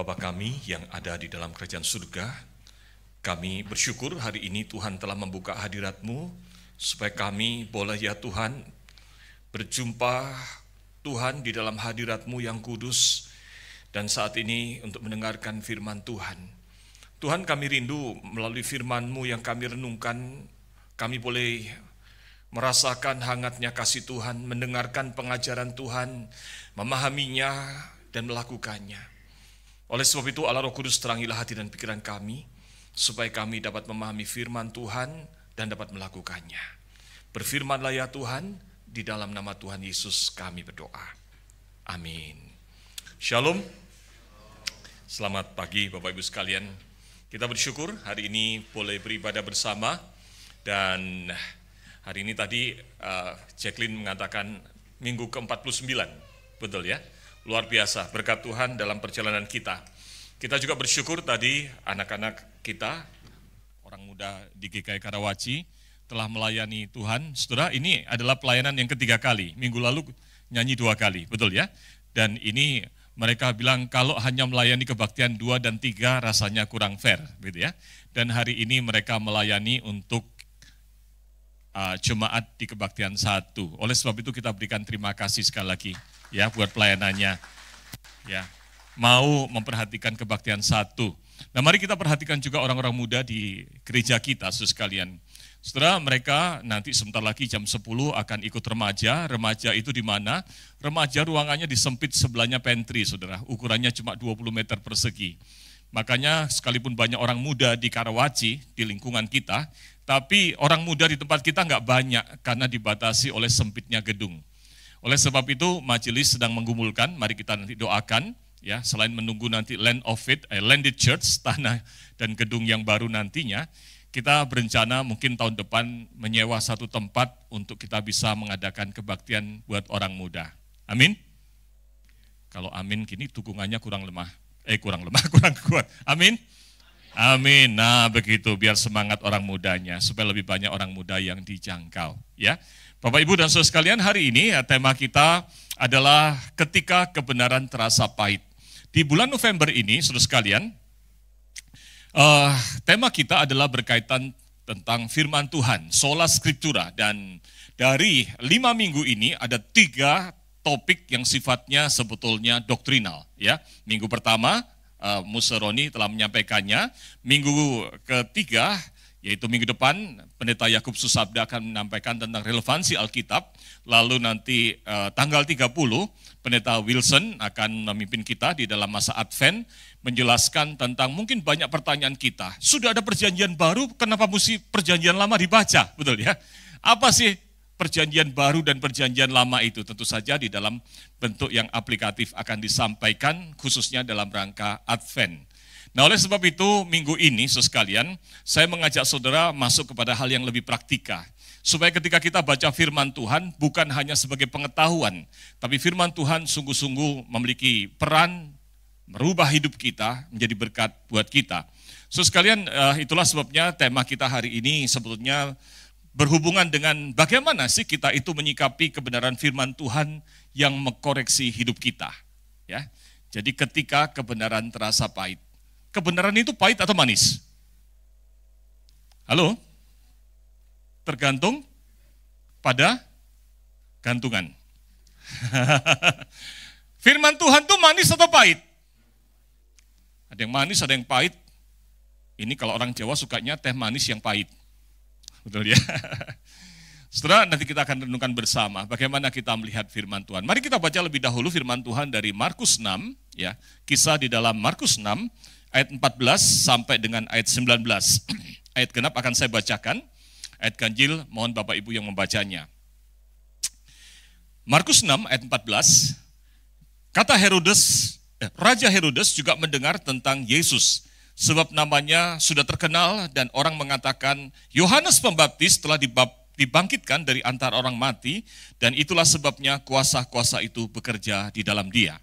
Bapa kami yang ada di dalam kerajaan surga, kami bersyukur hari ini Tuhan telah membuka hadirat-Mu, supaya kami boleh ya Tuhan berjumpa Tuhan di dalam hadirat-Mu yang kudus, dan saat ini untuk mendengarkan firman Tuhan. Tuhan, kami rindu melalui firman-Mu yang kami renungkan, kami boleh merasakan hangatnya kasih Tuhan, mendengarkan pengajaran Tuhan, memahaminya dan melakukannya. Oleh sebab itu Allah Roh Kudus terangilah hati dan pikiran kami, supaya kami dapat memahami firman Tuhan dan dapat melakukannya. Berfirmanlah ya Tuhan, di dalam nama Tuhan Yesus kami berdoa. Amin. Shalom. Selamat pagi Bapak Ibu sekalian. Kita bersyukur hari ini boleh beribadah bersama. Dan hari ini tadi Jacqueline mengatakan minggu ke-49. Betul ya? Luar biasa, berkat Tuhan dalam perjalanan kita. Kita juga bersyukur tadi anak-anak kita, orang muda di GKI Karawaci, telah melayani Tuhan. Saudara, ini adalah pelayanan yang ketiga kali. Minggu lalu nyanyi 2 kali, betul ya? Dan ini mereka bilang kalau hanya melayani kebaktian 2 dan 3 rasanya kurang fair, gitu ya. Dan hari ini mereka melayani untuk jemaat di kebaktian 1. Oleh sebab itu kita berikan terima kasih sekali lagi ya buat pelayanannya. Ya, mau memperhatikan kebaktian 1. Nah, mari kita perhatikan juga orang-orang muda di gereja kita, saudara sekalian. Saudara, mereka nanti sebentar lagi jam 10 akan ikut remaja. Remaja itu di mana? Remaja ruangannya disempit, sebelahnya pantry, saudara. Ukurannya cuma 20 meter persegi. Makanya sekalipun banyak orang muda di Karawaci, di lingkungan kita, tapi orang muda di tempat kita nggak banyak karena dibatasi oleh sempitnya gedung. Oleh sebab itu majelis sedang menggumulkan, mari kita nanti doakan, ya, selain menunggu nanti landed church, tanah dan gedung yang baru nantinya, kita berencana mungkin tahun depan menyewa satu tempat untuk kita bisa mengadakan kebaktian buat orang muda. Amin? Kalau amin gini dukungannya kurang kuat. Amin? Amin. Nah, begitu biar semangat orang mudanya supaya lebih banyak orang muda yang dijangkau, ya. Bapak Ibu dan Saudara sekalian, hari ini tema kita adalah ketika kebenaran terasa pahit. Di bulan November ini, Saudara sekalian, tema kita adalah berkaitan tentang firman Tuhan, sola scriptura, dan dari 5 minggu ini ada 3 topik yang sifatnya sebetulnya doktrinal, ya. Minggu pertama Musaroni telah menyampaikannya. Minggu ketiga, yaitu minggu depan, Pendeta Yakub Susabda akan menyampaikan tentang relevansi Alkitab. Lalu nanti tanggal 30, Pendeta Wilson akan memimpin kita di dalam masa Advent, menjelaskan tentang mungkin banyak pertanyaan kita. Sudah ada perjanjian baru, kenapa mesti perjanjian lama dibaca? Betul ya? Apa sih perjanjian baru dan perjanjian lama itu? Tentu saja di dalam bentuk yang aplikatif akan disampaikan khususnya dalam rangka Advent. Nah, oleh sebab itu minggu ini saudara sekalian, saya mengajak saudara masuk kepada hal yang lebih praktika. Supaya ketika kita baca firman Tuhan bukan hanya sebagai pengetahuan, tapi firman Tuhan sungguh-sungguh memiliki peran merubah hidup kita menjadi berkat buat kita. Saudara sekalian, itulah sebabnya tema kita hari ini sebetulnya berhubungan dengan bagaimana sih kita itu menyikapi kebenaran firman Tuhan yang mengkoreksi hidup kita. Ya, jadi ketika kebenaran terasa pahit. Kebenaran itu pahit atau manis? Halo? Tergantung pada gantungan. Firman Tuhan itu manis atau pahit? Ada yang manis, ada yang pahit. Ini kalau orang Jawa sukanya teh manis yang pahit. Betul ya? Setelah nanti kita akan renungkan bersama bagaimana kita melihat firman Tuhan. Mari kita baca lebih dahulu firman Tuhan dari Markus 6, ya. Kisah di dalam Markus 6 ayat 14 sampai dengan ayat 19. Ayat genap akan saya bacakan. Ayat ganjil mohon Bapak Ibu yang membacanya. Markus 6 ayat 14. Kata Raja Herodes juga mendengar tentang Yesus, sebab namanya sudah terkenal dan orang mengatakan Yohanes Pembaptis telah dibangkitkan dari antara orang mati, dan itulah sebabnya kuasa-kuasa itu bekerja di dalam dia.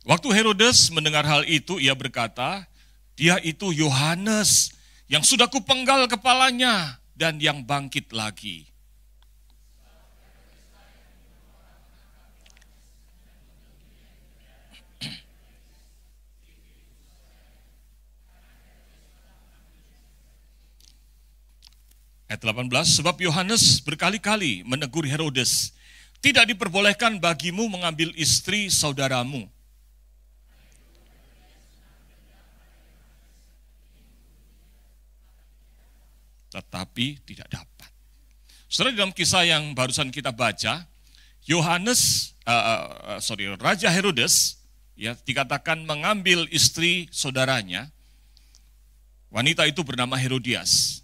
Waktu Herodes mendengar hal itu, ia berkata, dia itu Yohanes yang sudah kupenggal kepalanya dan yang bangkit lagi. Ayat 18, sebab Yohanes berkali-kali menegur Herodes, tidak diperbolehkan bagimu mengambil istri saudaramu. Tetapi tidak dapat. Setelah dalam kisah yang barusan kita baca, Raja Herodes ya dikatakan mengambil istri saudaranya. Wanita itu bernama Herodias.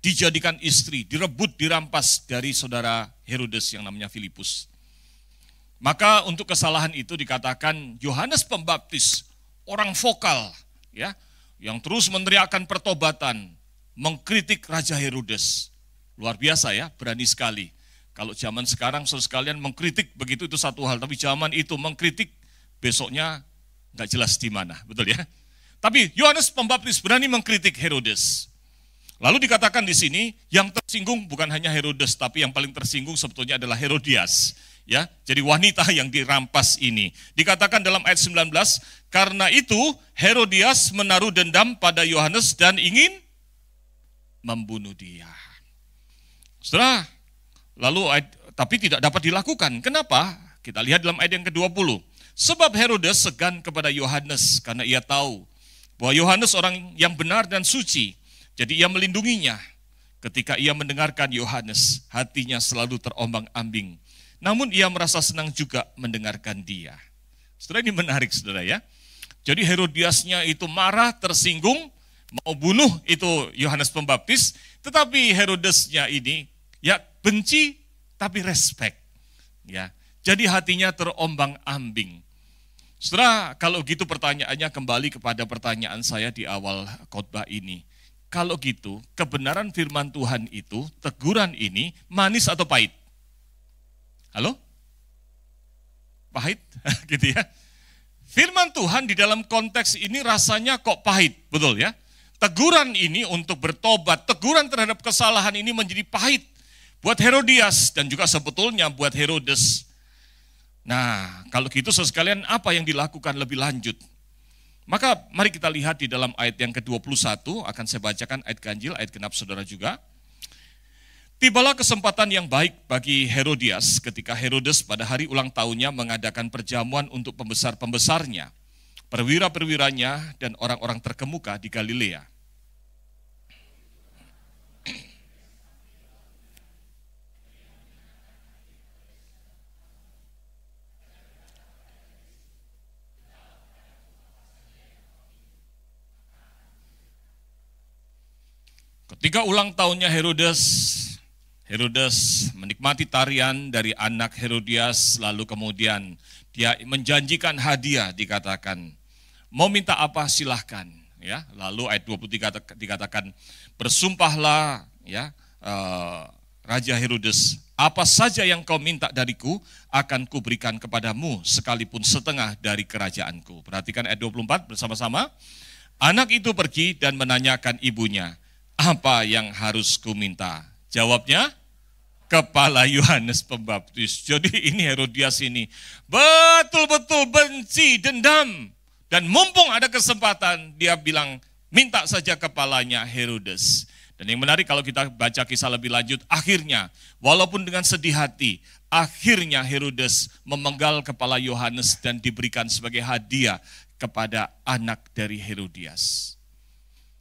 Dijadikan istri, direbut, dirampas dari saudara Herodes yang namanya Filipus. Maka untuk kesalahan itu dikatakan Yohanes Pembaptis, orang vokal, ya, yang terus meneriakkan pertobatan, mengkritik Raja Herodes. Luar biasa ya, berani sekali. Kalau zaman sekarang saudara sekalian mengkritik begitu itu satu hal, tapi zaman itu mengkritik besoknya nggak jelas di mana, betul ya? Tapi Yohanes Pembaptis berani mengkritik Herodes. Lalu dikatakan di sini yang tersinggung bukan hanya Herodes, tapi yang paling tersinggung sebetulnya adalah Herodias. Ya, jadi wanita yang dirampas ini. Dikatakan dalam ayat 19, karena itu Herodias menaruh dendam pada Yohanes dan ingin membunuh dia. Setelah, tapi tidak dapat dilakukan. Kenapa? Kita lihat dalam ayat yang ke-20. Sebab Herodes segan kepada Yohanes karena ia tahu bahwa Yohanes orang yang benar dan suci. Jadi ia melindunginya. Ketika ia mendengarkan Yohanes, hatinya selalu terombang-ambing. Namun ia merasa senang juga mendengarkan dia. Saudara, ini menarik saudara ya. Jadi Herodiasnya itu marah, tersinggung, mau bunuh itu Yohanes Pembaptis. Tetapi Herodesnya ini ya benci tapi respect. Ya, jadi hatinya terombang-ambing. Saudara, kalau gitu pertanyaannya kembali kepada pertanyaan saya di awal khotbah ini. Kalau gitu, kebenaran firman Tuhan itu, teguran ini manis atau pahit? Halo? Pahit? Gitu ya. Firman Tuhan di dalam konteks ini rasanya kok pahit, betul ya? Teguran ini untuk bertobat, teguran terhadap kesalahan ini menjadi pahit buat Herodias dan juga sebetulnya buat Herodes. Nah, kalau gitu sekalian apa yang dilakukan lebih lanjut? Maka mari kita lihat di dalam ayat yang ke-21, akan saya bacakan ayat ganjil, ayat genap saudara juga. Tibalah kesempatan yang baik bagi Herodias ketika Herodes pada hari ulang tahunnya mengadakan perjamuan untuk pembesar-pembesarnya, perwira-perwiranya, dan orang-orang terkemuka di Galilea. Ketika ulang tahunnya Herodes menikmati tarian dari anak Herodias, lalu kemudian dia menjanjikan hadiah, dikatakan, mau minta apa silahkan. Ya, lalu ayat 23 dikatakan, bersumpahlah ya Raja Herodes, apa saja yang kau minta dariku akan kuberikan kepadamu sekalipun setengah dari kerajaanku. Perhatikan ayat 24 bersama-sama. Anak itu pergi dan menanyakan ibunya, apa yang harus ku minta? Jawabnya, kepala Yohanes Pembaptis. Jadi ini Herodias ini betul-betul benci, dendam. Dan mumpung ada kesempatan, dia bilang, minta saja kepalanya Herodes. Dan yang menarik kalau kita baca kisah lebih lanjut, akhirnya, walaupun dengan sedih hati, akhirnya Herodes memenggal kepala Yohanes dan diberikan sebagai hadiah kepada anak dari Herodias.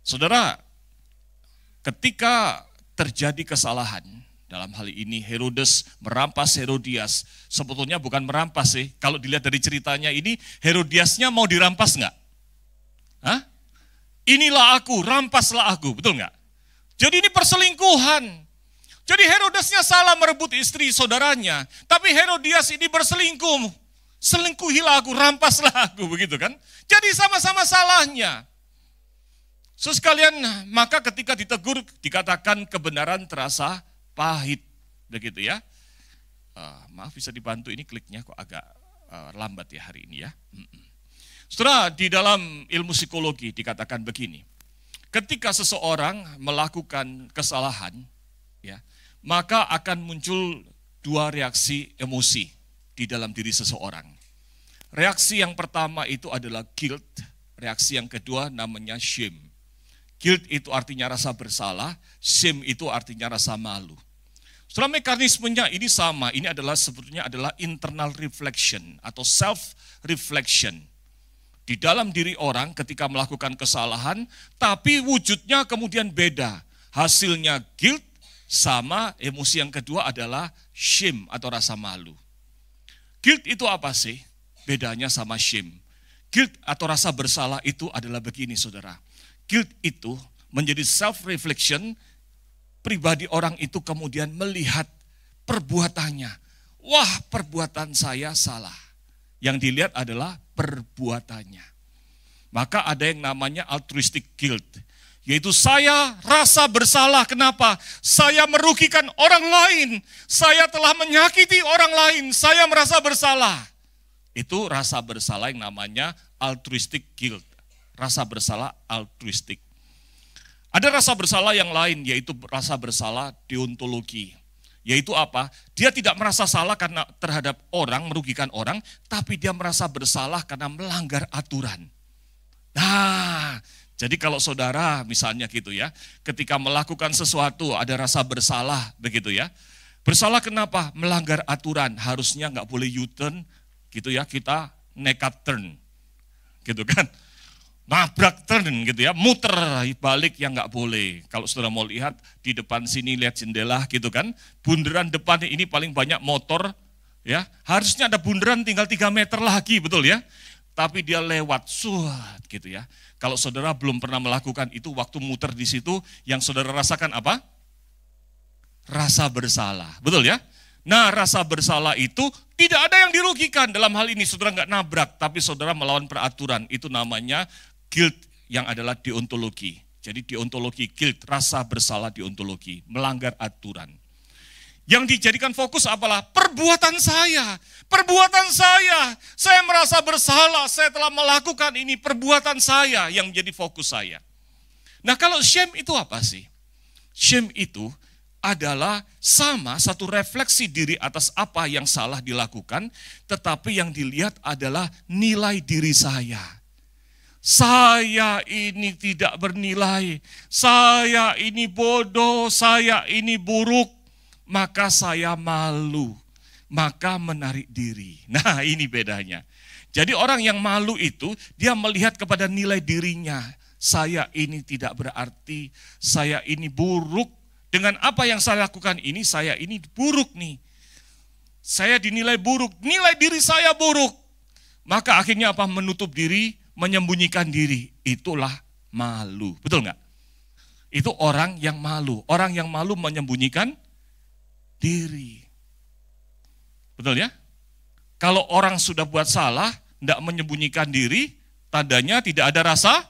Saudara, ketika terjadi kesalahan, dalam hal ini Herodes merampas Herodias, sebetulnya bukan merampas sih, kalau dilihat dari ceritanya ini, Herodiasnya mau dirampas enggak? Hah? Inilah aku, rampaslah aku, betul enggak? Jadi ini perselingkuhan. Jadi Herodesnya salah merebut istri saudaranya, tapi Herodias ini berselingkuh. Selingkuhilah aku, rampaslah aku, begitu kan? Jadi sama-sama salahnya. Sekalian, maka ketika ditegur dikatakan kebenaran terasa pahit, begitu ya. Maaf bisa dibantu, ini kliknya kok agak lambat ya hari ini ya. Setelah di dalam ilmu psikologi dikatakan begini, ketika seseorang melakukan kesalahan, ya, maka akan muncul dua reaksi emosi di dalam diri seseorang. Reaksi yang pertama itu adalah guilt, reaksi yang kedua namanya shame. Guilt itu artinya rasa bersalah, shame itu artinya rasa malu. Setelah mekanismenya ini sama, ini adalah sebetulnya adalah internal reflection atau self reflection. Di dalam diri orang ketika melakukan kesalahan, tapi wujudnya kemudian beda. Hasilnya guilt sama emosi yang kedua adalah shame atau rasa malu. Guilt itu apa sih? Bedanya sama shame. Guilt atau rasa bersalah itu adalah begini saudara. Guilt itu menjadi self reflection. Pribadi orang itu kemudian melihat perbuatannya. Wah, perbuatan saya salah. Yang dilihat adalah perbuatannya. Maka ada yang namanya altruistic guilt. Yaitu saya rasa bersalah. Kenapa? Saya merugikan orang lain. Saya telah menyakiti orang lain. Saya merasa bersalah. Itu rasa bersalah yang namanya altruistic guilt. Rasa bersalah altruistic. Ada rasa bersalah yang lain, yaitu rasa bersalah deontologi. Yaitu apa? Dia tidak merasa salah karena terhadap orang, merugikan orang, tapi dia merasa bersalah karena melanggar aturan. Nah, jadi kalau saudara misalnya gitu ya, ketika melakukan sesuatu ada rasa bersalah begitu ya. Bersalah kenapa? Melanggar aturan, harusnya nggak boleh U-turn gitu ya, kita nekat turn gitu kan. Nabrak turn gitu ya, muter balik yang nggak boleh. Kalau saudara mau lihat di depan sini lihat jendela gitu kan, bundaran depan ini paling banyak motor ya, harusnya ada bundaran tinggal 3 meter lagi betul ya. Tapi dia lewat suat gitu ya. Kalau saudara belum pernah melakukan itu waktu muter di situ, yang saudara rasakan apa? Rasa bersalah, betul ya? Nah, rasa bersalah itu tidak ada yang dirugikan. Dalam hal ini saudara nggak nabrak, tapi saudara melawan peraturan. Itu namanya guilt yang adalah deontologi. Jadi deontologi guilt, rasa bersalah deontologi, melanggar aturan. Yang dijadikan fokus apalah? Perbuatan saya. Perbuatan saya merasa bersalah, saya telah melakukan ini, perbuatan saya yang menjadi fokus saya. Nah, kalau shame itu apa sih? Shame itu adalah sama satu refleksi diri atas apa yang salah dilakukan, tetapi yang dilihat adalah nilai diri saya. Saya ini tidak bernilai, saya ini bodoh, saya ini buruk, maka saya malu, maka menarik diri. Nah, ini bedanya. Jadi orang yang malu itu, dia melihat kepada nilai dirinya. Saya ini tidak berarti, saya ini buruk. Dengan apa yang saya lakukan ini, saya ini buruk nih. Saya dinilai buruk, nilai diri saya buruk. Maka akhirnya apa? Menutup diri, menyembunyikan diri. Itulah malu. Betul nggak? Itu orang yang malu. Orang yang malu menyembunyikan diri. Betul ya? Kalau orang sudah buat salah, tidak menyembunyikan diri, tandanya tidak ada rasa.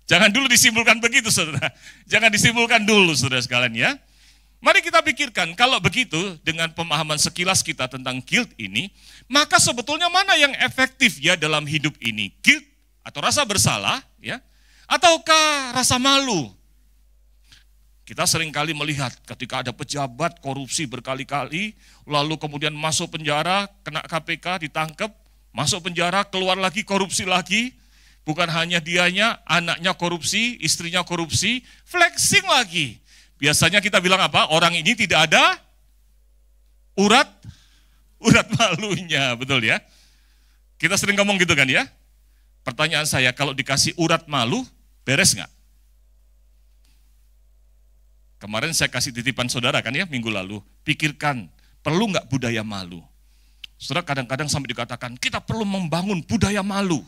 Jangan dulu disimpulkan begitu, saudara. Jangan disimpulkan dulu, saudara sekalian ya. Mari kita pikirkan, kalau begitu, dengan pemahaman sekilas kita tentang guilt ini, maka sebetulnya mana yang efektif ya dalam hidup ini? Guilt atau rasa bersalah, ya, ataukah rasa malu? Kita seringkali melihat ketika ada pejabat korupsi berkali-kali, lalu kemudian masuk penjara, kena KPK, ditangkap, masuk penjara, keluar lagi, korupsi lagi. Bukan hanya dianya, anaknya korupsi, istrinya korupsi, flexing lagi. Biasanya kita bilang apa? Orang ini tidak ada urat malunya, betul ya? Kita sering ngomong gitu kan ya? Pertanyaan saya, kalau dikasih urat malu, beres nggak? Kemarin saya kasih titipan saudara kan ya, minggu lalu. Pikirkan, perlu nggak budaya malu? Saudara kadang-kadang sampai dikatakan, kita perlu membangun budaya malu.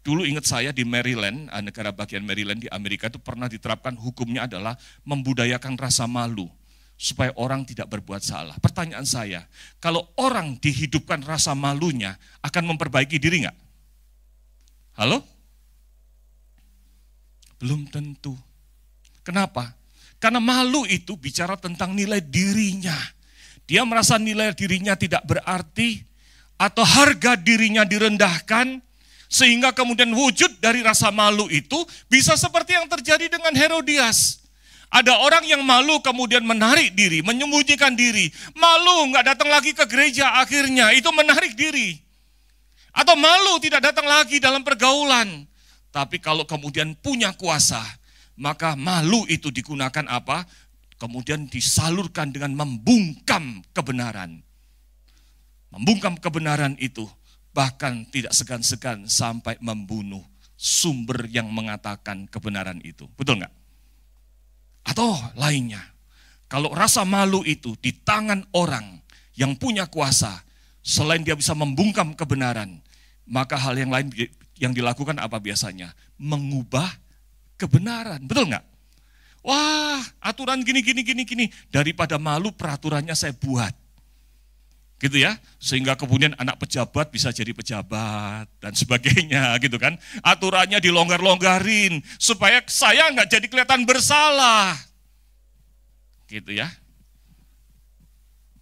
Dulu ingat saya di Maryland, negara bagian Maryland di Amerika itu pernah diterapkan hukumnya adalah membudayakan rasa malu. Supaya orang tidak berbuat salah. Pertanyaan saya, kalau orang dihidupkan rasa malunya, akan memperbaiki diri nggak? Halo? Belum tentu. Kenapa? Karena malu itu bicara tentang nilai dirinya. Dia merasa nilai dirinya tidak berarti, atau harga dirinya direndahkan, sehingga kemudian wujud dari rasa malu itu bisa seperti yang terjadi dengan Herodias. Ada orang yang malu kemudian menarik diri, menyembunyikan diri. Malu nggak datang lagi ke gereja akhirnya, itu menarik diri. Atau malu tidak datang lagi dalam pergaulan. Tapi kalau kemudian punya kuasa, maka malu itu digunakan apa? Kemudian disalurkan dengan membungkam kebenaran. Membungkam kebenaran itu bahkan tidak segan-segan sampai membunuh sumber yang mengatakan kebenaran itu. Betul nggak? Atau lainnya, kalau rasa malu itu di tangan orang yang punya kuasa, selain dia bisa membungkam kebenaran, maka hal yang lain yang dilakukan apa biasanya? Mengubah kebenaran. Betul nggak? Wah, aturan gini. Daripada malu, peraturannya saya buat. Gitu ya, sehingga kemudian anak pejabat bisa jadi pejabat dan sebagainya gitu kan. Aturannya dilonggar-longgarin supaya saya nggak jadi kelihatan bersalah. Gitu ya.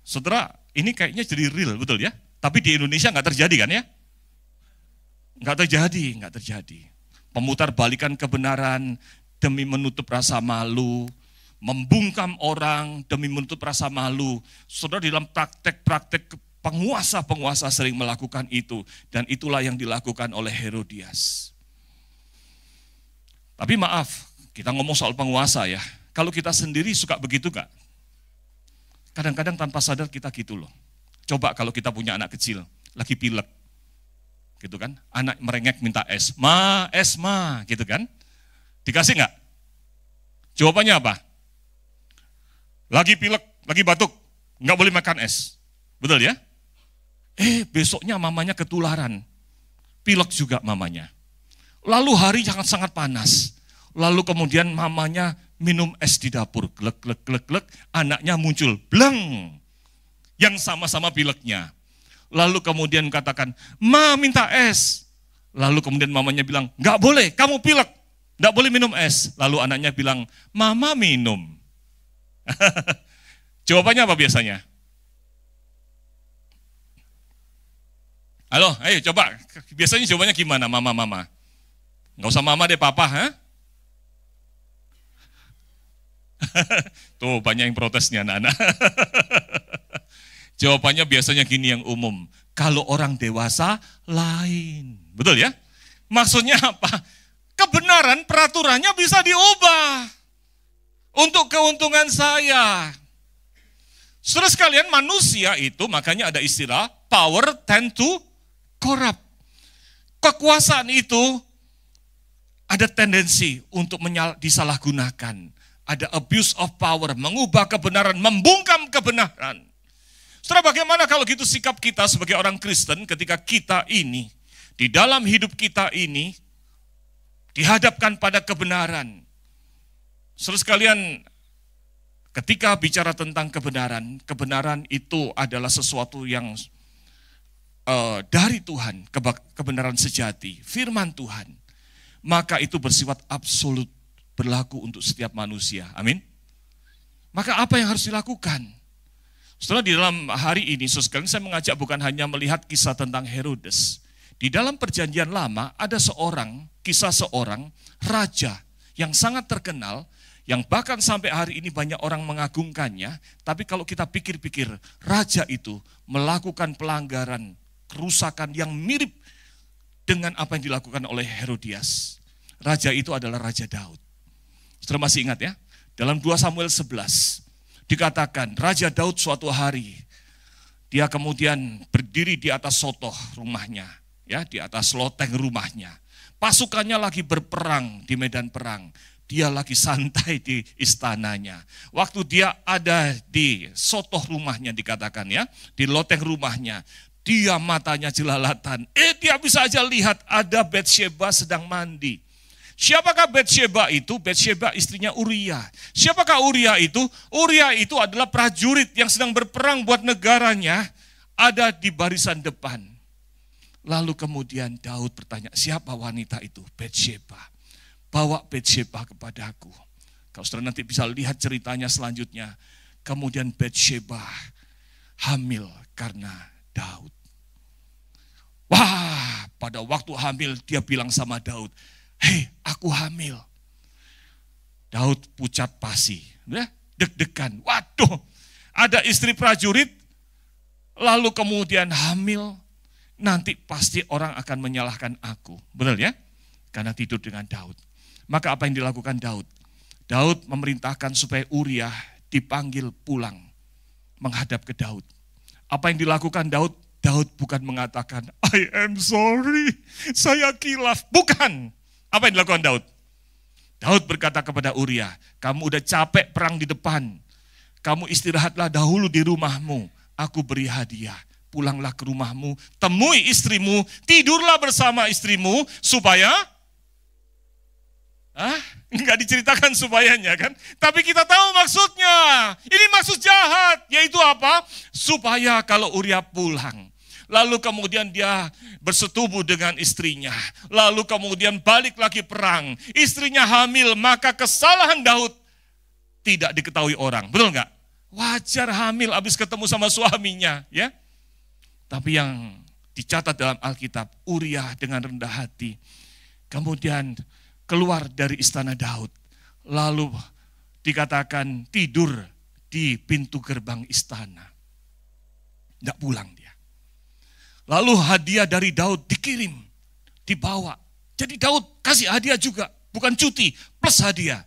Saudara, ini kayaknya jadi real, betul ya? Tapi di Indonesia nggak terjadi kan ya? Nggak terjadi. Pemutar balikan kebenaran demi menutup rasa malu, membungkam orang demi menutup rasa malu. Saudara, dalam praktek-praktek penguasa-penguasa sering melakukan itu. Dan itulah yang dilakukan oleh Herodias. Tapi maaf, kita ngomong soal penguasa ya. Kalau kita sendiri suka begitu gak? Kadang-kadang tanpa sadar kita gitu loh. Coba kalau kita punya anak kecil, lagi pilek. Gitu kan, anak merengek minta es ma, gitu kan. Dikasih nggak? Jawabannya apa? Lagi pilek, lagi batuk, nggak boleh makan es. Betul ya? Besoknya mamanya ketularan. Pilek juga mamanya. Lalu hari sangat panas. Lalu kemudian mamanya minum es di dapur. Glek, anaknya muncul. Bleng. Yang sama-sama pileknya. Lalu kemudian katakan, ma minta es. Lalu kemudian mamanya bilang, nggak boleh, kamu pilek. Nggak boleh minum es. Lalu anaknya bilang, mama minum. Jawabannya apa biasanya? Halo, ayo coba. Biasanya jawabannya gimana mama? Nggak usah mama deh, papa. Ha? Tuh banyak yang protesnya anak-anak. Jawabannya biasanya gini yang umum. Kalau orang dewasa lain. Betul ya? Maksudnya apa? Kebenaran peraturannya bisa diubah. Untuk keuntungan saya. Saudara sekalian, manusia itu makanya ada istilah power tend to corrupt. Kekuasaan itu ada tendensi untuk disalahgunakan. Ada abuse of power, mengubah kebenaran, membungkam kebenaran. Saudara, bagaimana kalau gitu sikap kita sebagai orang Kristen ketika kita ini, di dalam hidup kita ini, dihadapkan pada kebenaran. Saudara sekalian, ketika bicara tentang kebenaran, kebenaran itu adalah sesuatu yang dari Tuhan, kebenaran sejati, firman Tuhan. Maka itu bersifat absolut, berlaku untuk setiap manusia. Amin. Maka apa yang harus dilakukan? Setelah di dalam hari ini, saudara sekalian, saya mengajak bukan hanya melihat kisah tentang Herodes. Di dalam perjanjian lama ada kisah seorang raja yang sangat terkenal, yang bahkan sampai hari ini banyak orang mengagungkannya. Tapi kalau kita pikir-pikir, raja itu melakukan pelanggaran, kerusakan yang mirip dengan apa yang dilakukan oleh Herodias. Raja itu adalah Raja Daud. Saudara masih ingat ya? Dalam 2 Samuel 11 dikatakan Raja Daud suatu hari dia kemudian berdiri di atas sotoh rumahnya, ya, di atas loteng rumahnya. Pasukannya lagi berperang di medan perang. Dia lagi santai di istananya. Waktu dia ada di sotoh rumahnya dikatakan ya, di loteng rumahnya, dia matanya jelalatan. Dia bisa aja lihat ada Batsheba sedang mandi. Siapakah Batsheba itu? Batsheba istrinya Uria. Siapakah Uria itu? Uria itu adalah prajurit yang sedang berperang buat negaranya, ada di barisan depan. Lalu kemudian Daud bertanya, siapa wanita itu? Batsheba. Bawa Batsheba kepadaku. Kalau saudara nanti bisa lihat ceritanya selanjutnya. Kemudian Batsheba hamil karena Daud. Wah, pada waktu hamil dia bilang sama Daud, hei, aku hamil. Daud pucat pasi, ya, deg-degan. Waduh, ada istri prajurit, lalu kemudian hamil, nanti pasti orang akan menyalahkan aku. Benar ya? Karena tidur dengan Daud. Maka apa yang dilakukan Daud? Daud memerintahkan supaya Uria dipanggil pulang menghadap ke Daud. Apa yang dilakukan Daud? Daud bukan mengatakan, I am sorry, saya kilaf. Bukan. Apa yang dilakukan Daud? Daud berkata kepada Uria, kamu udah capek perang di depan. Kamu istirahatlah dahulu di rumahmu. Aku beri hadiah. Pulanglah ke rumahmu, temui istrimu, tidurlah bersama istrimu, supaya enggak diceritakan supayanya kan. Tapi kita tahu maksudnya. Ini maksud jahat, yaitu apa? Supaya kalau Uria pulang, lalu kemudian dia bersetubuh dengan istrinya, lalu kemudian balik lagi perang, istrinya hamil, maka kesalahan Daud tidak diketahui orang. Betul enggak? Wajar hamil habis ketemu sama suaminya, ya. Tapi yang dicatat dalam Alkitab, Uria dengan rendah hati kemudian keluar dari istana Daud, lalu dikatakan tidur di pintu gerbang istana. Tidak pulang dia. Lalu hadiah dari Daud dikirim, dibawa. Jadi Daud kasih hadiah juga, bukan cuti, plus hadiah.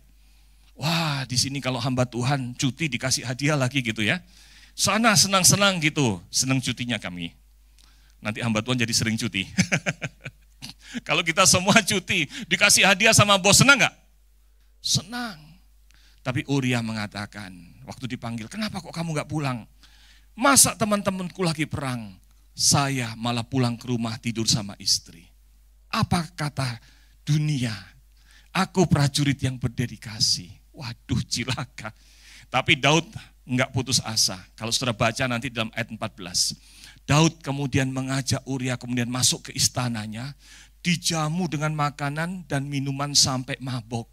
Wah, di sini kalau hamba Tuhan cuti dikasih hadiah lagi gitu ya. Sana senang-senang gitu, senang cutinya kami. Nanti hamba Tuhan jadi sering cuti. Kalau kita semua cuti, dikasih hadiah sama bos, senang gak? Senang. Tapi Uria mengatakan, waktu dipanggil, kenapa kok kamu gak pulang? Masa teman-temanku lagi perang, saya malah pulang ke rumah tidur sama istri. Apa kata dunia? Aku prajurit yang berdedikasi. Waduh, cilaka. Tapi Daud enggak putus asa. Kalau saudara baca nanti dalam ayat 14. Daud kemudian mengajak Uria kemudian masuk ke istananya, dijamu dengan makanan dan minuman sampai mabok.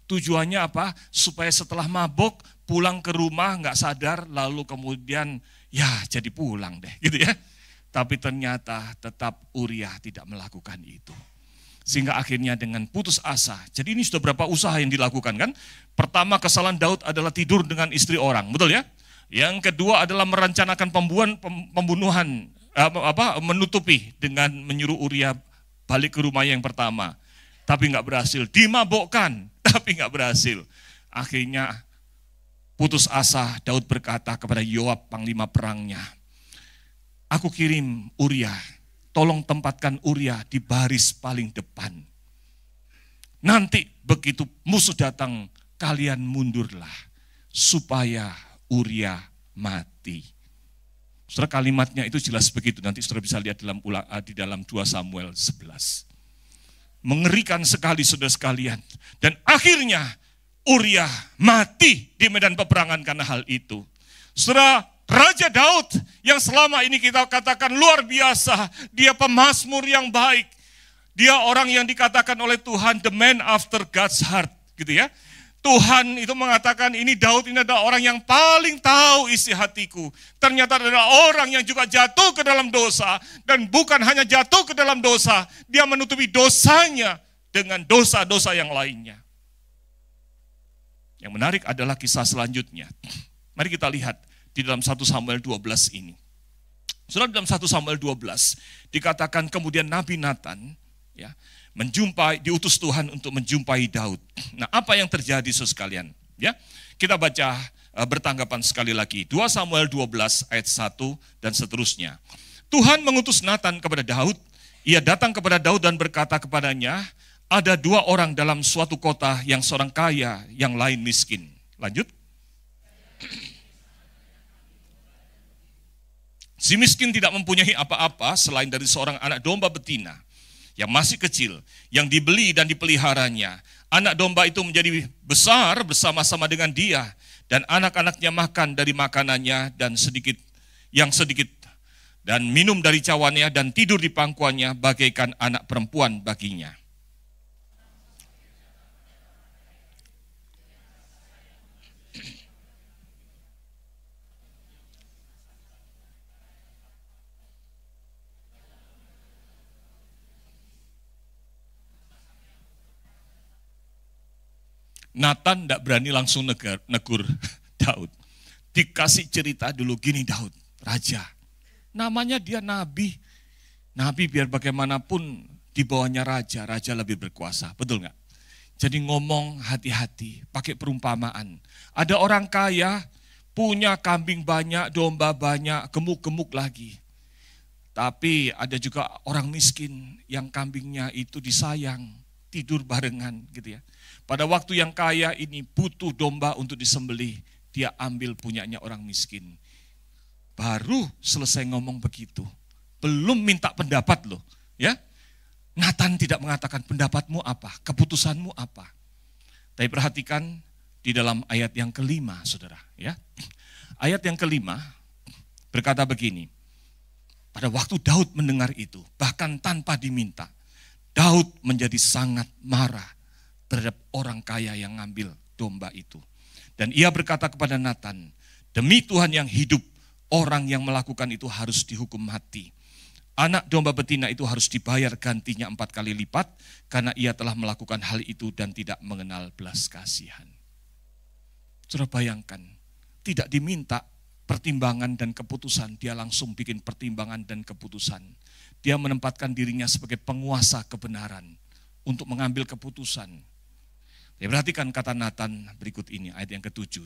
Tujuannya apa? Supaya setelah mabok pulang ke rumah enggak sadar, lalu kemudian ya jadi pulang deh gitu ya. Tapi ternyata tetap Uria tidak melakukan itu. Sehingga akhirnya dengan putus asa. Jadi ini sudah berapa usaha yang dilakukan kan? Pertama, kesalahan Daud adalah tidur dengan istri orang, betul ya? Yang kedua adalah merencanakan pembunuhan, menutupi dengan menyuruh Uria balik ke rumah yang pertama. Tapi nggak berhasil, dimabokkan, tapi nggak berhasil. Akhirnya putus asa, Daud berkata kepada Yoab, panglima perangnya, aku kirim Uria, tolong tempatkan Uria di baris paling depan. Nanti begitu musuh datang, kalian mundurlah supaya Uria mati. Saudara, kalimatnya itu jelas begitu. Nanti saudara bisa lihat di dalam 2 Samuel 11. Mengerikan sekali saudara sekalian. Dan akhirnya Uria mati di medan peperangan karena hal itu. Saudara, Raja Daud yang selama ini kita katakan luar biasa, dia pemazmur yang baik. Dia orang yang dikatakan oleh Tuhan the man after God's heart, gitu ya. Tuhan itu mengatakan ini Daud ini adalah orang yang paling tahu isi hatiku. Ternyata adalah orang yang juga jatuh ke dalam dosa, dan bukan hanya jatuh ke dalam dosa, dia menutupi dosanya dengan dosa-dosa yang lainnya. Yang menarik adalah kisah selanjutnya. Mari kita lihat di dalam 1 Samuel 12 ini. Saudara, dalam 1 Samuel 12 dikatakan kemudian Nabi Nathan ya, diutus Tuhan untuk menjumpai Daud. Nah, apa yang terjadi saudara sekalian? Ya, kita baca bertanggapan sekali lagi. 2 Samuel 12 ayat 1 dan seterusnya. Tuhan mengutus Nathan kepada Daud. Ia datang kepada Daud dan berkata kepadanya, ada 2 orang dalam suatu kota, yang seorang kaya, yang lain miskin. Lanjut. Si miskin tidak mempunyai apa-apa selain dari seorang anak domba betina yang masih kecil, yang dibeli dan dipeliharanya. Anak domba itu menjadi besar bersama-sama dengan dia, dan anak-anaknya makan dari makanannya dan sedikit dan minum dari cawannya dan tidur di pangkuannya bagaikan anak perempuan baginya. Nathan tidak berani langsung negur Daud. Dikasih cerita dulu, gini Daud, raja. Namanya dia nabi. Nabi biar bagaimanapun di bawahnya raja, raja lebih berkuasa. Betul nggak? Jadi ngomong hati-hati, pakai perumpamaan. Ada orang kaya, punya kambing banyak, domba banyak, gemuk-gemuk lagi. Tapi ada juga orang miskin yang kambingnya itu disayang, tidur barengan gitu ya. Pada waktu yang kaya ini butuh domba untuk disembelih, dia ambil punyanya orang miskin. Baru selesai ngomong begitu, belum minta pendapat loh, ya. Nathan tidak mengatakan pendapatmu apa, keputusanmu apa. Tapi perhatikan di dalam ayat yang kelima, saudara, ya. Ayat yang kelima berkata begini, pada waktu Daud mendengar itu, bahkan tanpa diminta, Daud menjadi sangat marah terhadap orang kaya yang ngambil domba itu. Dan ia berkata kepada Nathan, demi Tuhan yang hidup, orang yang melakukan itu harus dihukum mati. Anak domba betina itu harus dibayar gantinya 4 kali lipat, karena ia telah melakukan hal itu dan tidak mengenal belas kasihan. Saudara bayangkan, tidak diminta pertimbangan dan keputusan, dia langsung bikin pertimbangan dan keputusan. Dia menempatkan dirinya sebagai penguasa kebenaran untuk mengambil keputusan. Ya, perhatikan kata Nathan berikut ini, ayat yang ke-7.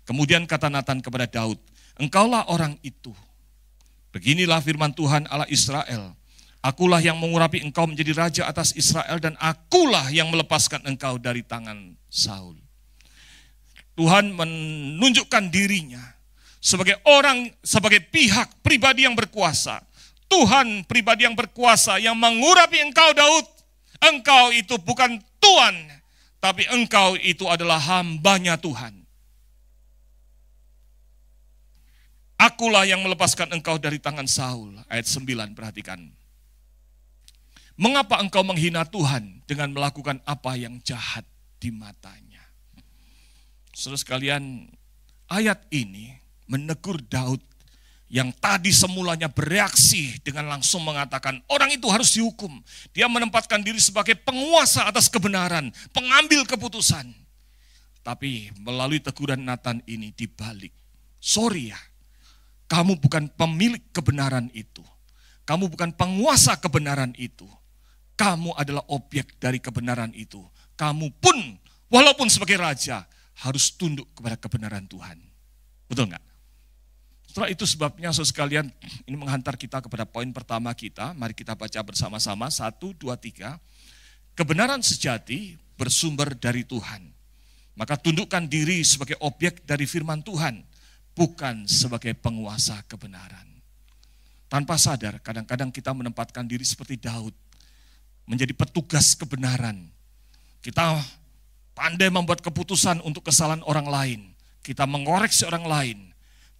Kemudian kata Nathan kepada Daud, engkaulah orang itu. Beginilah firman Tuhan Allah Israel, akulah yang mengurapi engkau menjadi raja atas Israel dan akulah yang melepaskan engkau dari tangan Saul. Tuhan menunjukkan dirinya sebagai orang, sebagai pihak pribadi yang berkuasa. Tuhan pribadi yang berkuasa yang mengurapi engkau Daud. Engkau itu bukan Tuhan, tapi engkau itu adalah hambanya Tuhan. Akulah yang melepaskan engkau dari tangan Saul. Ayat 9, perhatikan. Mengapa engkau menghina Tuhan dengan melakukan apa yang jahat di matanya? Saudara sekalian, ayat ini menegur Daud yang tadi semulanya bereaksi dengan langsung mengatakan orang itu harus dihukum. Dia menempatkan diri sebagai penguasa atas kebenaran, pengambil keputusan. Tapi melalui teguran Nathan ini dibalik. Sorry ya, kamu bukan pemilik kebenaran itu. Kamu bukan penguasa kebenaran itu. Kamu adalah objek dari kebenaran itu. Kamu pun walaupun sebagai raja harus tunduk kepada kebenaran Tuhan. Betul enggak? Setelah itu sebabnya saudara sekalian ini menghantar kita kepada poin pertama kita. Mari kita baca bersama-sama 1, 2, 3. Kebenaran sejati bersumber dari Tuhan. Maka tundukkan diri sebagai objek dari firman Tuhan. Bukan sebagai penguasa kebenaran. Tanpa sadar, kadang-kadang kita menempatkan diri seperti Daud. Menjadi petugas kebenaran. Kita pandai membuat keputusan untuk kesalahan orang lain. Kita mengoreksi orang lain.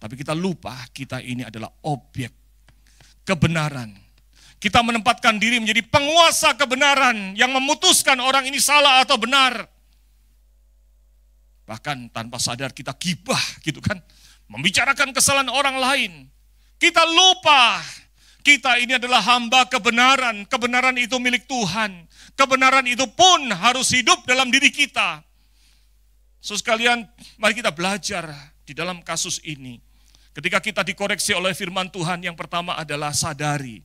Tapi kita lupa kita ini adalah objek kebenaran. Kita menempatkan diri menjadi penguasa kebenaran yang memutuskan orang ini salah atau benar. Bahkan tanpa sadar kita gibah gitu kan. Membicarakan kesalahan orang lain. Kita lupa, kita ini adalah hamba kebenaran. Kebenaran itu milik Tuhan. Kebenaran itu pun harus hidup dalam diri kita. Saudara sekalian, mari kita belajar di dalam kasus ini. Ketika kita dikoreksi oleh firman Tuhan, yang pertama adalah sadari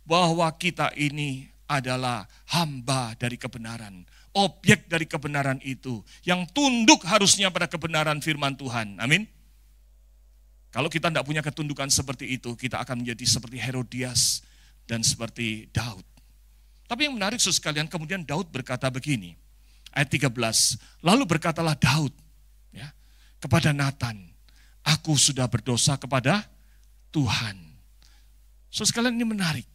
bahwa kita ini adalah hamba dari kebenaran. Objek dari kebenaran itu. Yang tunduk harusnya pada kebenaran firman Tuhan. Amin. Kalau kita tidak punya ketundukan seperti itu, kita akan menjadi seperti Herodias dan seperti Daud. Tapi yang menarik saudara sekalian, kemudian Daud berkata begini, ayat 13, lalu berkatalah Daud ya, kepada Nathan, aku sudah berdosa kepada Tuhan. Saudara sekalian ini menarik.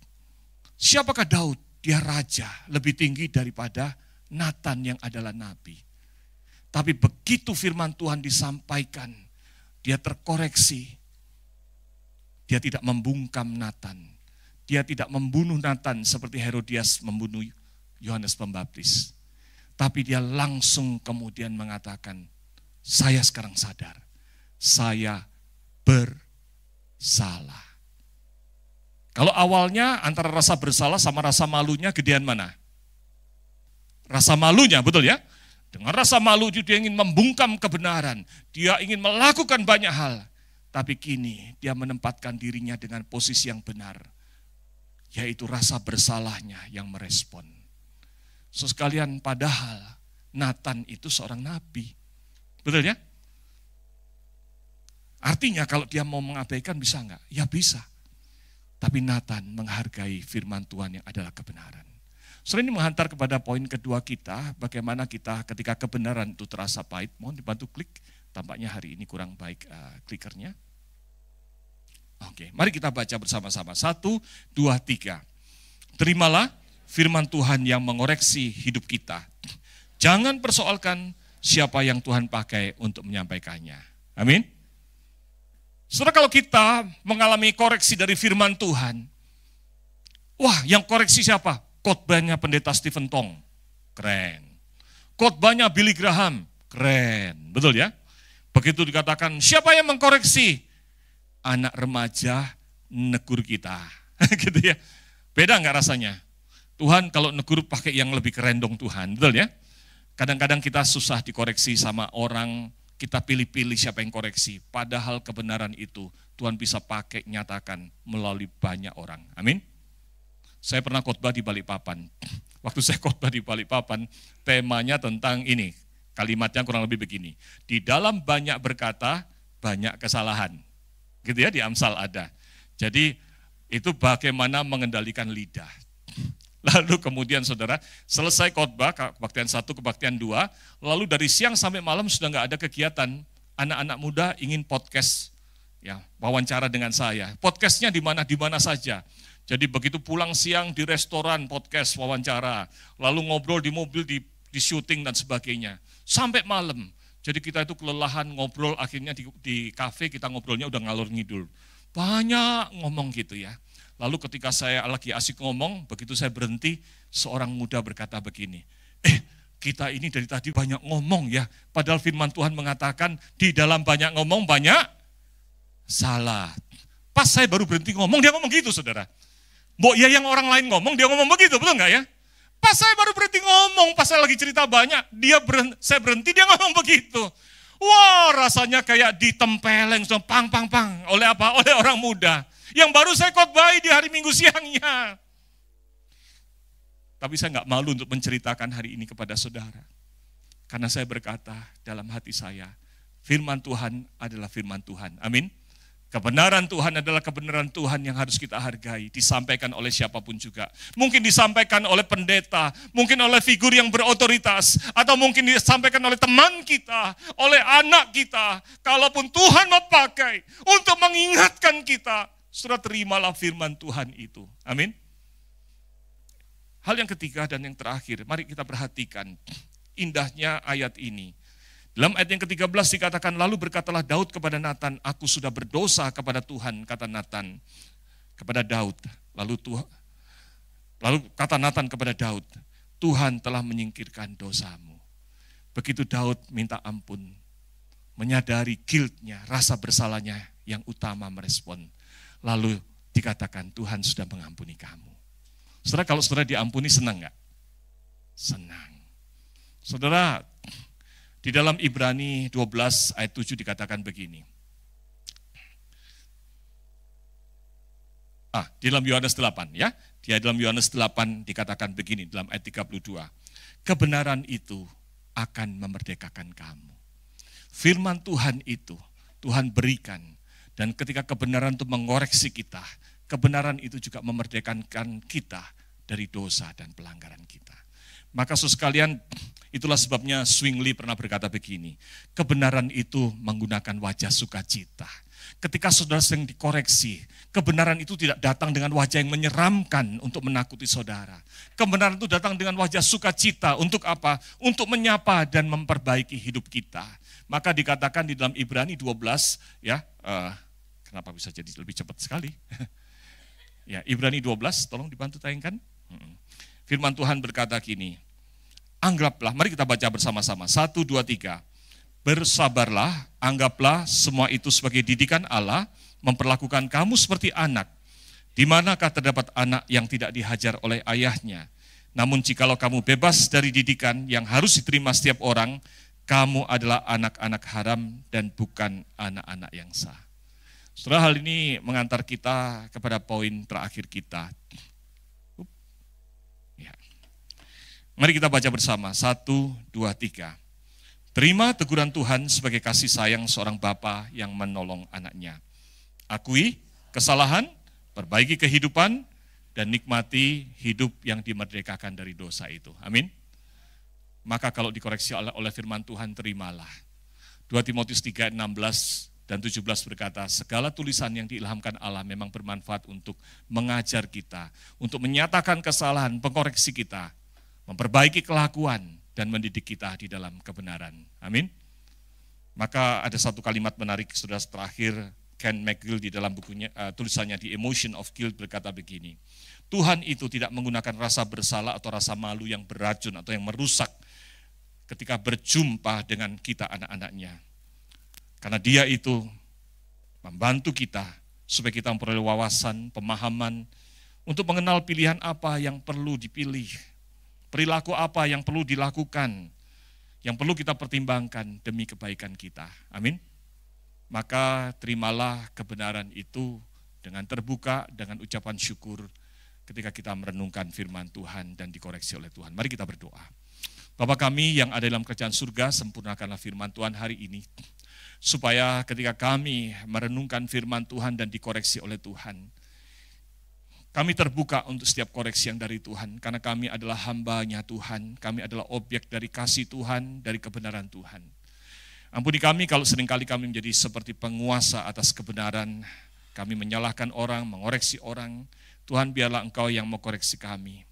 Siapakah Daud? Dia raja, lebih tinggi daripada Nathan yang adalah nabi. Tapi begitu firman Tuhan disampaikan, dia terkoreksi. Dia tidak membungkam Nathan. Dia tidak membunuh Nathan seperti Herodias membunuh Yohanes Pembaptis. Tapi dia langsung kemudian mengatakan, saya sekarang sadar, saya bersalah. Kalau awalnya antara rasa bersalah sama rasa malunya gedean mana? Rasa malunya, betul ya? Dengan rasa malu dia ingin membungkam kebenaran. Dia ingin melakukan banyak hal. Tapi kini dia menempatkan dirinya dengan posisi yang benar. Yaitu rasa bersalahnya yang merespon. Sekalian padahal Nathan itu seorang nabi. Betul ya? Artinya kalau dia mau mengabaikan bisa enggak? Ya bisa. Tapi Nathan menghargai firman Tuhan yang adalah kebenaran. Selain ini menghantar kepada poin kedua kita, bagaimana kita ketika kebenaran itu terasa pahit. Mohon dibantu klik, tampaknya hari ini kurang baik klikernya. Oke, mari kita baca bersama-sama. 1, 2, 3. Terimalah firman Tuhan yang mengoreksi hidup kita. Jangan persoalkan siapa yang Tuhan pakai untuk menyampaikannya. Amin. Saudara, kalau kita mengalami koreksi dari firman Tuhan, wah, yang koreksi siapa? Khotbahnya pendeta Stephen Tong, keren. Khotbahnya Billy Graham, keren. Betul ya? Begitu dikatakan, siapa yang mengkoreksi? Anak remaja negur kita. Gitu ya. Beda enggak rasanya? Tuhan kalau negur pakai yang lebih keren dong Tuhan, betul ya? Kadang-kadang kita susah dikoreksi sama orang, kita pilih-pilih siapa yang koreksi. Padahal kebenaran itu Tuhan bisa pakai, nyatakan melalui banyak orang. Amin. Saya pernah khotbah di Balikpapan. Waktu saya khotbah di Balikpapan, temanya tentang ini. Kalimatnya kurang lebih begini. Di dalam banyak berkata, banyak kesalahan. Gitu ya, di Amsal ada. Jadi itu bagaimana mengendalikan lidah. Lalu kemudian saudara, selesai khotbah, kebaktian 1, kebaktian 2, lalu dari siang sampai malam sudah nggak ada kegiatan. Anak-anak muda ingin podcast, ya, wawancara dengan saya. Podcastnya di mana saja. Jadi begitu pulang siang di restoran podcast wawancara, lalu ngobrol di mobil di syuting dan sebagainya. Sampai malam, jadi kita itu kelelahan ngobrol, akhirnya di kafe kita ngobrolnya udah ngalor ngidul. Banyak ngomong gitu ya. Lalu ketika saya lagi asik ngomong, begitu saya berhenti, seorang muda berkata begini, kita ini dari tadi banyak ngomong ya, padahal firman Tuhan mengatakan di dalam banyak ngomong banyak salah. Pas saya baru berhenti ngomong, dia ngomong gitu saudara. Mbok ya yang orang lain ngomong, dia ngomong begitu, betul enggak ya? Pas saya baru berhenti ngomong, pas saya lagi cerita banyak, saya berhenti, dia ngomong begitu. Wah, rasanya kayak ditempeleng, pang, oleh apa? Oleh orang muda. Yang baru saya khotbahi di hari Minggu siangnya. Tapi saya enggak malu untuk menceritakan hari ini kepada saudara. Karena saya berkata dalam hati saya, firman Tuhan adalah firman Tuhan. Amin. Kebenaran Tuhan adalah kebenaran Tuhan yang harus kita hargai, disampaikan oleh siapapun juga. Mungkin disampaikan oleh pendeta, mungkin oleh figur yang berotoritas, atau mungkin disampaikan oleh teman kita, oleh anak kita. Kalaupun Tuhan mau pakai untuk mengingatkan kita, saudara terimalah firman Tuhan itu. Amin. Hal yang ketiga dan yang terakhir, mari kita perhatikan indahnya ayat ini. Dalam ayat yang ke-13 dikatakan, lalu berkatalah Daud kepada Nathan, aku sudah berdosa kepada Tuhan, kata Nathan kepada Daud. Lalu kata Nathan kepada Daud, Tuhan telah menyingkirkan dosamu. Begitu Daud minta ampun, menyadari guilt-nya, rasa bersalahnya yang utama merespon. Lalu dikatakan, Tuhan sudah mengampuni kamu. Saudara, kalau saudara diampuni senang enggak? Senang. Saudara, di dalam Ibrani 12 ayat 7 dikatakan begini. Di dalam Yohanes 8 ya. Di dalam Yohanes 8 dikatakan begini dalam ayat 32. Kebenaran itu akan memerdekakan kamu. Firman Tuhan itu Tuhan berikan, dan ketika kebenaran itu mengoreksi kita, kebenaran itu juga memerdekakan kita dari dosa dan pelanggaran kita. Maka saudara sekalian, itulah sebabnya Zwingli pernah berkata begini, kebenaran itu menggunakan wajah sukacita. Ketika saudara sedang dikoreksi, kebenaran itu tidak datang dengan wajah yang menyeramkan untuk menakuti saudara. Kebenaran itu datang dengan wajah sukacita untuk apa? Untuk menyapa dan memperbaiki hidup kita. Maka dikatakan di dalam Ibrani 12, ya, kenapa bisa jadi lebih cepat sekali? Ya, Ibrani 12, tolong dibantu tayangkan. Firman Tuhan berkata gini, anggaplah, mari kita baca bersama-sama, 1, 2, 3. Bersabarlah, anggaplah semua itu sebagai didikan Allah, memperlakukan kamu seperti anak. Di manakah terdapat anak yang tidak dihajar oleh ayahnya? Namun jikalau kamu bebas dari didikan yang harus diterima setiap orang, kamu adalah anak-anak haram dan bukan anak-anak yang sah. Saudara, hal ini mengantar kita kepada poin terakhir kita. Ya. Mari kita baca bersama, 1, 2, 3. Terima teguran Tuhan sebagai kasih sayang seorang bapa yang menolong anaknya. Akui kesalahan, perbaiki kehidupan, dan nikmati hidup yang dimerdekakan dari dosa itu. Amin. Maka kalau dikoreksi oleh firman Tuhan, terimalah. 2 Timotius 3, 16 dan 17 berkata, segala tulisan yang diilhamkan Allah memang bermanfaat untuk mengajar kita, untuk menyatakan kesalahan, mengkoreksi kita, memperbaiki kelakuan, dan mendidik kita di dalam kebenaran. Amin. Maka ada satu kalimat menarik, saudara, terakhir, Ken McGill di dalam bukunya, tulisannya The Emotion of Guilt berkata begini, Tuhan itu tidak menggunakan rasa bersalah atau rasa malu yang beracun atau yang merusak ketika berjumpa dengan kita anak-anaknya. Karena Dia itu membantu kita supaya kita memperoleh wawasan, pemahaman untuk mengenal pilihan apa yang perlu dipilih, perilaku apa yang perlu dilakukan, yang perlu kita pertimbangkan demi kebaikan kita. Amin. Maka terimalah kebenaran itu dengan terbuka, dengan ucapan syukur ketika kita merenungkan firman Tuhan dan dikoreksi oleh Tuhan. Mari kita berdoa. Bapa kami yang ada dalam kerajaan surga, sempurnakanlah firman Tuhan hari ini, supaya ketika kami merenungkan firman Tuhan dan dikoreksi oleh Tuhan, kami terbuka untuk setiap koreksi yang dari Tuhan, karena kami adalah hamba-Nya Tuhan, kami adalah objek dari kasih Tuhan, dari kebenaran Tuhan. Ampuni kami kalau seringkali kami menjadi seperti penguasa atas kebenaran, kami menyalahkan orang, mengoreksi orang. Tuhan, biarlah Engkau yang mengkoreksi kami.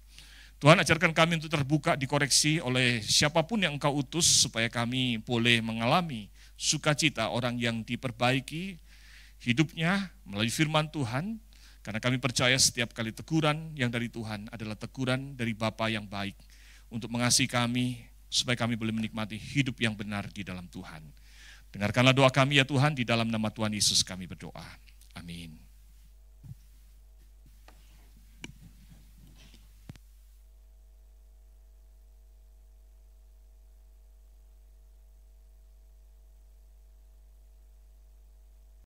Tuhan, ajarkan kami untuk terbuka dikoreksi oleh siapapun yang Engkau utus, supaya kami boleh mengalami sukacita orang yang diperbaiki hidupnya melalui firman Tuhan, karena kami percaya setiap kali teguran yang dari Tuhan adalah teguran dari Bapa yang baik untuk mengasihi kami, supaya kami boleh menikmati hidup yang benar di dalam Tuhan. Dengarkanlah doa kami ya Tuhan, di dalam nama Tuhan Yesus kami berdoa. Amin.